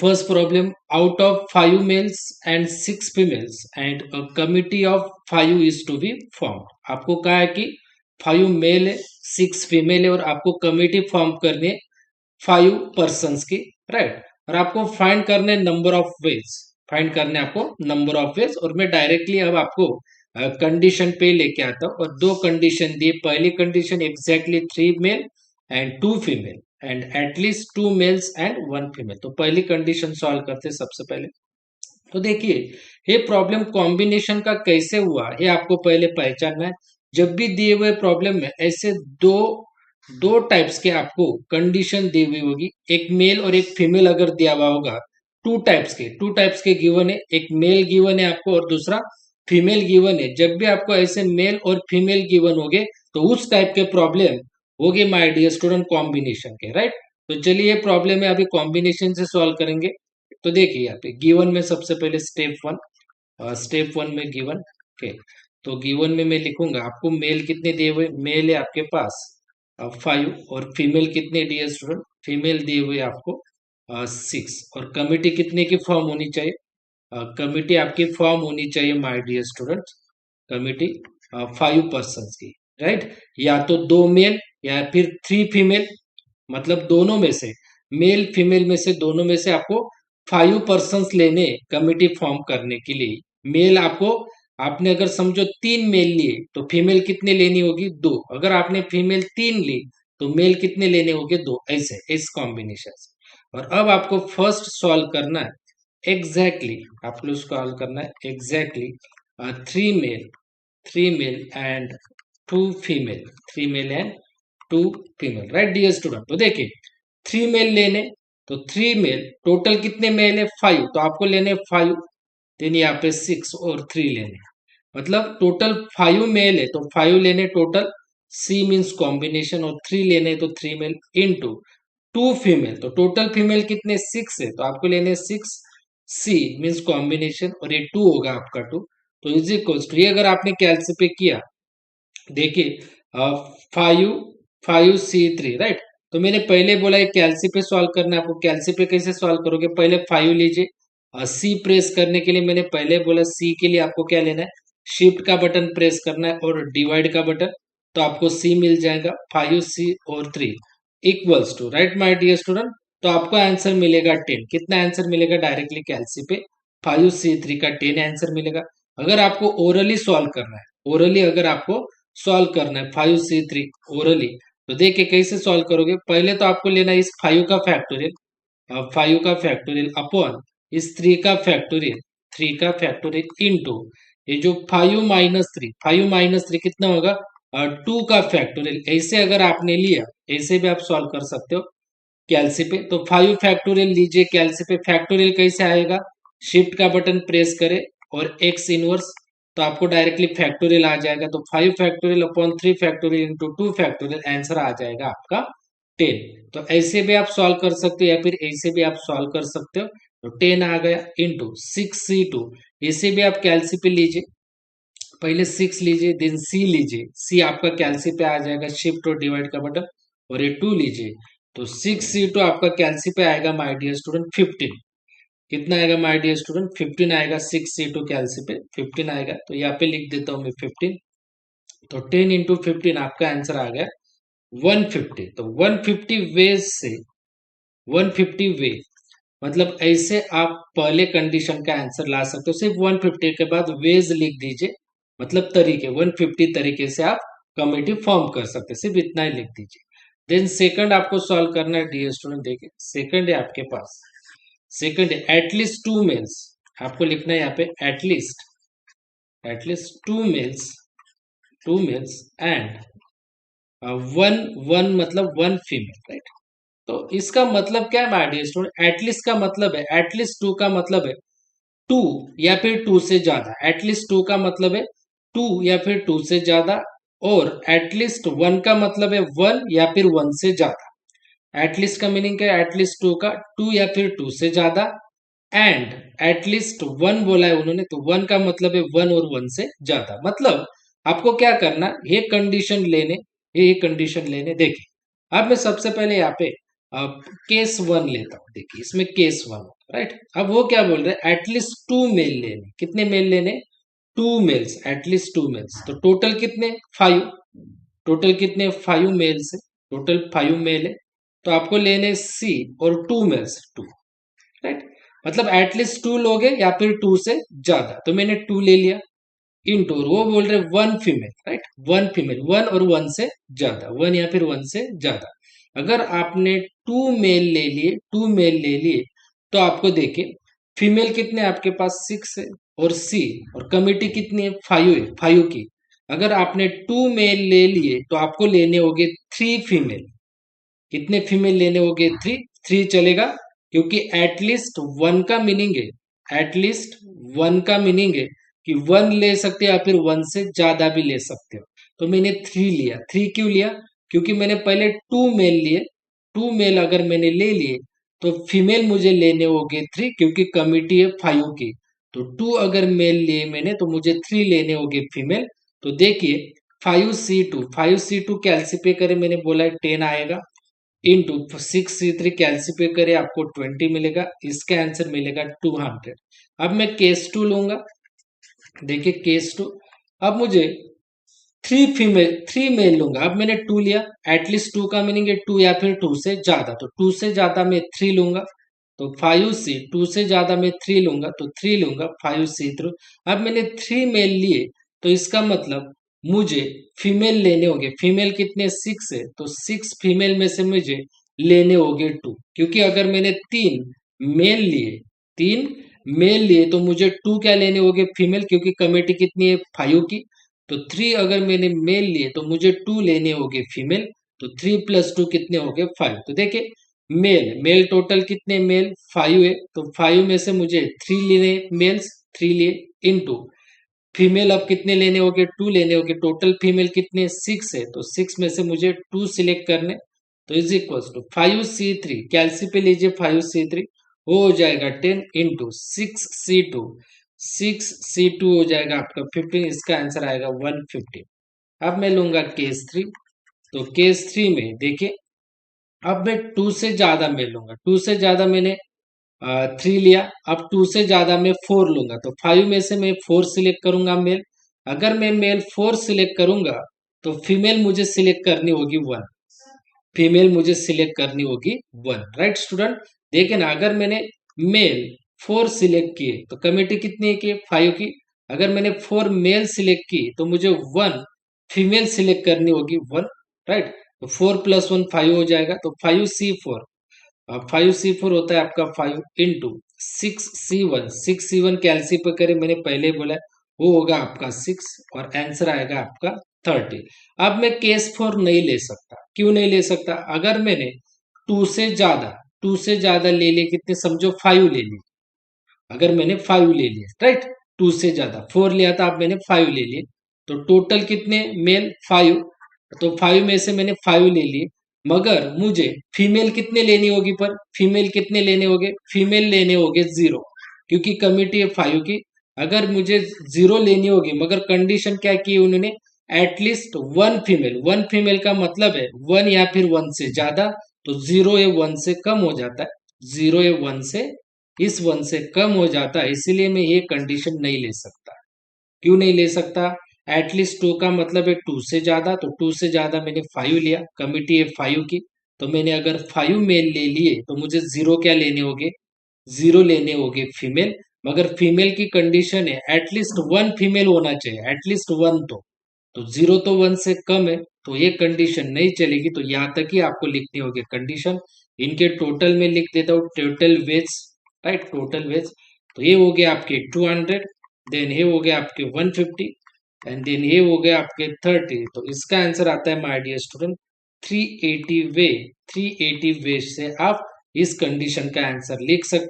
First problem, out of 5 males and 6 females and a committee of 5 is to be formed. आपको कहा है कि 5 mail है, 6 female है और आपको कमिटी फॉर्म करनी है 5 पर्सन्स की, राइट। और आपको फाइंड करने नंबर ऑफ वेज, फाइंड करने आपको नंबर ऑफ वेज। और मैं डायरेक्टली अब आपको कंडीशन पे लेके आता हूँ और दो कंडीशन दी। पहली condition exactly 3 male and 2 female and at least 2 males and 1 female. तो पहली कंडीशन सॉल्व करते हैं सबसे पहले। तो देखिए, ये प्रॉब्लम कॉम्बिनेशन का कैसे हुआ ये आपको पहले पहचानना है। जब भी दिए हुए प्रॉब्लम में ऐसे दो दो टाइप्स के आपको कंडीशन दी हुई होगी, एक मेल और एक फीमेल अगर दिया हुआ होगा, टू टाइप्स के गिवन है, एक मेल गिवन है आपको और दूसरा फीमेल गिवन है। जब भी आपको ऐसे मेल और फीमेल गिवन होगे तो उस टाइप के प्रॉब्लम होगे माय डियर स्टूडेंट कॉम्बिनेशन के, राइट। तो चलिए ये प्रॉब्लम है अभी कॉम्बिनेशन से सॉल्व करेंगे। तो देखिए यहाँ पे गिवन में सबसे पहले स्टेप 1 में गिवन, ओके। तो गिवन में मैं लिखूंगा आपको मेल कितने दिए हुए, मेल है आपके पास 5 और फीमेल कितने दिए स्टूडेंट, फीमेल दिए हुए आपको 6। और कमिटी कितने की फॉर्म होनी चाहिए, कमिटी आपकी फॉर्म होनी चाहिए my dear student, committee 5 person की, राइट। या तो 2 मेल या फिर 3 फीमेल, मतलब दोनों में से, मेल फीमेल में से दोनों में से आपको 5 पर्सन्स लेने कमिटी फॉर्म करने के लिए। मेल आपको, आपने अगर समझो 3 मेल लिए तो फीमेल कितने लेनी होगी, 2। अगर आपने फीमेल 3 ली तो मेल कितने लेने होंगे, 2। ऐसे इस कॉम्बिनेशन से। और अब आपको फर्स्ट सॉल्व करना है एग्जैक्टली, आपको सॉल्व करना है exactly 3 male, 3 male and 2 female, 3 male and 2 female, right dear student. तो देखिए 3 मेल लेने, तो 3 मेल, टोटल कितने मेल है 5, तो आपको लेने 5, देन यहाँ पे 6 और 3 लेने, मतलब टोटल 5 मेल है तो 5 लेने टोटल, सी मीन्स कॉम्बिनेशन, और 3 लेने तो 3 मेल इंटू 2 फीमेल, तो टोटल फीमेल कितने 6 है तो आपको लेने 6, सी मीन्स कॉम्बिनेशन, और ये 2 होगा आपका 2। तो इज इक्वल्स टू, ये अगर आपने कैलसी पे किया, देखिए 5 5 C3, राइट। तो मैंने पहले बोला है कैलसी पे सॉल्व करना है आपको। कैलसी पे कैसे सॉल्व करोगे, पहले 5 लीजिए, सी प्रेस करने के लिए मैंने पहले बोला सी के लिए आपको क्या लेना है, शिफ्ट का बटन प्रेस करना है और डिवाइड का बटन, तो आपको सी मिल जाएगा 5C और 3 equals to, right my dear student. तो आपको आंसर मिलेगा 10। कितना आंसर मिलेगा डायरेक्टली कैलसी पे, 5C3 का 10 आंसर मिलेगा। अगर आपको ओरली सॉल्व करना है, ओरली अगर आपको सॉल्व करना है 5C3 ओरली, तो देखिए कैसे सॉल्व करोगे। पहले तो आपको लेना है इस 5 का फैक्टोरियल, 5 का फैक्टोरियल अपॉन इस 3 का फैक्टोरियल, 3 का फैक्टोरियल इंटू ये जो 5 - 3, 5 - 3 कितना होगा 2 का फैक्टोरियल। ऐसे अगर आपने लिया, ऐसे भी आप सॉल्व कर सकते हो कैलसी पे। तो 5 फैक्टोरियल लीजिए कैलसी पे, फैक्टोरियल कैसे आएगा, शिफ्ट का बटन प्रेस करे और एक्स इनवर्स, तो आपको डायरेक्टली फैक्टोरियल आ जाएगा। तो 5 factorial upon 3 factorial into 2 factorial, answer आ जाएगा आपका 10। तो ऐसे भी आप सॉल्व कर सकते हो या फिर ऐसे भी आप सॉल्व कर सकते हो। तो 10 आ गया इंटू 6C2, इसे भी आप कैलसी पे लीजिए, पहले 6 लीजिए देन सी लीजिए, सी आपका कैलसी पे आ जाएगा, शिफ्ट और डिवाइड का बटन, और ये 2 लीजिए, तो 6C2 आपका कैलसी पे आएगा माय डियर स्टूडेंट 15। कितना आएगा माय डियर स्टूडेंट, 15 आएगा, 6C2 कैलसी पे 15 आएगा। तो यहाँ पे लिख देता हूँ मैं 15। तो 10 इंटू 15 आपका आंसर आ गया 150। तो 150 वेज से, 150 वे, मतलब ऐसे आप पहले कंडीशन का आंसर ला सकते हो। सिर्फ 150 के बाद वेज लिख दीजिए, मतलब तरीके, 150 तरीके से आप कमिटी फॉर्म कर सकते हैं, सिर्फ इतना ही लिख दीजिए। देन सेकंड आपको सॉल्व करना है डियर स्टूडेंट। देखिए सेकंड है आपके पास, सेकंड है एटलीस्ट 2 मेल्स, आपको लिखना है यहाँ पे at least 2 males, 2 males and one one मतलब 1 फीमेल, राइट। तो इसका मतलब क्या है माय डियर स्टूडेंट, एटलीस्ट का मतलब है, एटलीस्ट 2 का मतलब है 2 या फिर 2 से ज्यादा, एटलीस्ट 2 का मतलब है 2 या फिर 2 से ज्यादा, और एटलीस्ट 1 का मतलब है 1 या फिर 1 से ज्यादा। एटलीस्ट का मीनिंग क्या है, एटलीस्ट 2 का 2 या फिर 2 से ज्यादा, एंड एटलीस्ट 1 बोला है उन्होंने, तो 1 का मतलब है 1 और 1 से ज्यादा। मतलब आपको क्या करना, ये कंडीशन लेने, ये कंडीशन लेने। देखिए अब मैं सबसे पहले यहाँ पे अब केस वन लेता हूँ, देखिए इसमें केस वन, राइट। अब वो क्या बोल रहे हैं, एटलीस्ट टू मेल लेने, कितने मेल लेने, two males, at least two males. तो टोटल कितने, फाइव, टोटल कितने, फाइव मेल्स है, टोटल फाइव मेल है। तो आपको लेने सी और टू मेल्स, टू, राइट। मतलब एटलीस्ट टू लोगे या फिर टू से ज्यादा, तो मैंने टू ले लिया। इंटू वो बोल रहे one female, right, one female, one और वन से ज्यादा, वन या फिर वन से ज्यादा। अगर आपने टू मेल ले लिए, टू मेल ले लिए, तो आपको देखिए फीमेल कितने आपके पास, सिक्स है, और सी और कमिटी कितनी है, फाइव है, फाइव की। अगर आपने टू मेल ले लिए तो आपको लेने होंगे थ्री फीमेल। कितने फीमेल लेने होंगे, थ्री, थ्री चलेगा, क्योंकि एटलीस्ट वन का मीनिंग है, एटलीस्ट वन का मीनिंग है कि वन ले सकते हो या फिर वन से ज्यादा भी ले सकते हो। तो मैंने थ्री लिया, थ्री क्यों लिया, क्योंकि मैंने पहले टू मेल लिए, टू मेल अगर मैंने ले लिए तो फीमेल मुझे लेने होंगे थ्री, क्योंकि कमिटी है फाइव की। तो टू अगर मेल लिए मैंने तो मुझे थ्री लेने होंगे फीमेल। तो देखिए five C two, five C two कैल्सी करे, मैंने बोला है टेन आएगा, इंटू सिक्स सी थ्री कैल्सी पे करे आपको 20 मिलेगा, इसका आंसर मिलेगा 200। अब मैं केस टू लूंगा, देखिए केस टू। अब मुझे थ्री फीमेल, थ्री मेल लूंगा। अब मैंने टू लिया, एटलीस्ट टू का मीनिंग है टू या फिर टू से ज्यादा, तो टू से ज्यादा मैं थ्री लूंगा। तो फाइव सी, टू से ज्यादा मैं थ्री लूंगा, तो थ्री लूंगा, फाइव सी थ्रू। अब मैंने थ्री मेल लिए, तो इसका मतलब मुझे फीमेल लेने होंगे, फीमेल कितने, सिक्स है, तो सिक्स फीमेल में से मुझे लेने होंगे टू, क्योंकि अगर मैंने तीन मेल लिए, तीन मेल लिए तो मुझे टू क्या लेने होंगे, फीमेल, क्योंकि कमेटी कितनी है, फाइव की। तो थ्री अगर मैंने मेल लिए तो मुझे टू लेने होंगे फीमेल। तो थ्री प्लस टू कितने हो गए, फाइव। तो देखिए मेल, मेल टोटल कितने, मेल फाइव है, तो फाइव में से मुझे थ्री लेने, मेल्स थ्री लिए, इनटू फीमेल अब कितने लेने होंगे, टू लेने होंगे, टोटल फीमेल कितने, सिक्स है, तो सिक्स में से मुझे टू सिलेक्ट करने। तो is equal to five C three, कैल्सी पे लीजिए फाइव सी थ्री, वो हो जाएगा ten, into six C two, six C two हो जाएगा आपका 15, इसका आंसर आएगा 150। अब मैं लूंगा केस थ्री। तो केस थ्री में देखिए अब मैं टू से ज्यादा में लूंगा, टू से ज्यादा मैंने थ्री लिया, अब टू से ज्यादा मैं फोर लूंगा, तो फाइव में से मैं फोर सिलेक्ट करूंगा मेल। अगर मैं मेल फोर सिलेक्ट करूंगा तो फीमेल मुझे सिलेक्ट करनी होगी वन, फीमेल मुझे सिलेक्ट करनी होगी वन, राइट स्टूडेंट। देखिए ना, अगर मैंने मेल फोर सिलेक्ट किए तो कमिटी कितनी की, फाइव की। अगर मैंने फोर मेल सिलेक्ट की तो मुझे वन फीमेल सिलेक्ट करनी होगी वन, राइट। तो फोर प्लस वन फाइव हो जाएगा, तो five C four, five C four होता है आपका five, into six C one, six C one कैलसी पे करे, मैंने पहले ही बोला है, वो होगा आपका सिक्स, और आंसर आएगा आपका 30। अब मैं केस फोर नहीं ले सकता, क्यों नहीं ले सकता, अगर मैंने टू से ज्यादा, टू से ज्यादा ले लिए, कितने समझो, फाइव ले लिए, अगर मैंने फाइव ले लिए, राइट, टू से ज्यादा, फोर लिया था, अब मैंने फाइव ले लिए, तो टोटल कितने मेल, फाइव। तो फाइव में से मैंने फाइव ले लिए, मगर मुझे फीमेल कितने लेनी होगी, पर फीमेल कितने लेने होंगे, फीमेल लेने होंगे जीरो, क्योंकि कमिटी है फाइव की। अगर मुझे जीरो लेनी होगी, मगर कंडीशन क्या की उन्होंने, at least one female, one female का मतलब है वन या फिर वन से ज्यादा, तो जीरो या वन से कम हो जाता है, जीरो या वन से, इस वन से कम हो जाता है, इसीलिए मैं ये कंडीशन नहीं ले सकता। क्यों नहीं ले सकता, एटलीस्ट टू का मतलब है टू से ज्यादा, तो टू से ज्यादा मैंने फाइव लिया, कमिटी है फाइव की। तो मैंने अगर फाइव मेल ले लिए तो मुझे जीरो क्या लेने होंगे, जीरो लेने होंगे फीमेल। मगर फीमेल की कंडीशन है एटलीस्ट वन फीमेल होना चाहिए, एटलीस्ट वन, तो जीरो तो वन से कम है, तो ये कंडीशन नहीं चलेगी। तो यहाँ तक ही आपको लिखनी होगी कंडीशन। इनके टोटल में लिख देता हूँ, total ways, right, total ways. तो ये हो गया आपके 200, देन ये हो गया आपके 150, एंड देन ये हो गया आपके 30। तो इसका आंसर आता है माय डियर स्टूडेंट 380 वे, 380 वे से आप इस कंडीशन का आंसर लिख सकते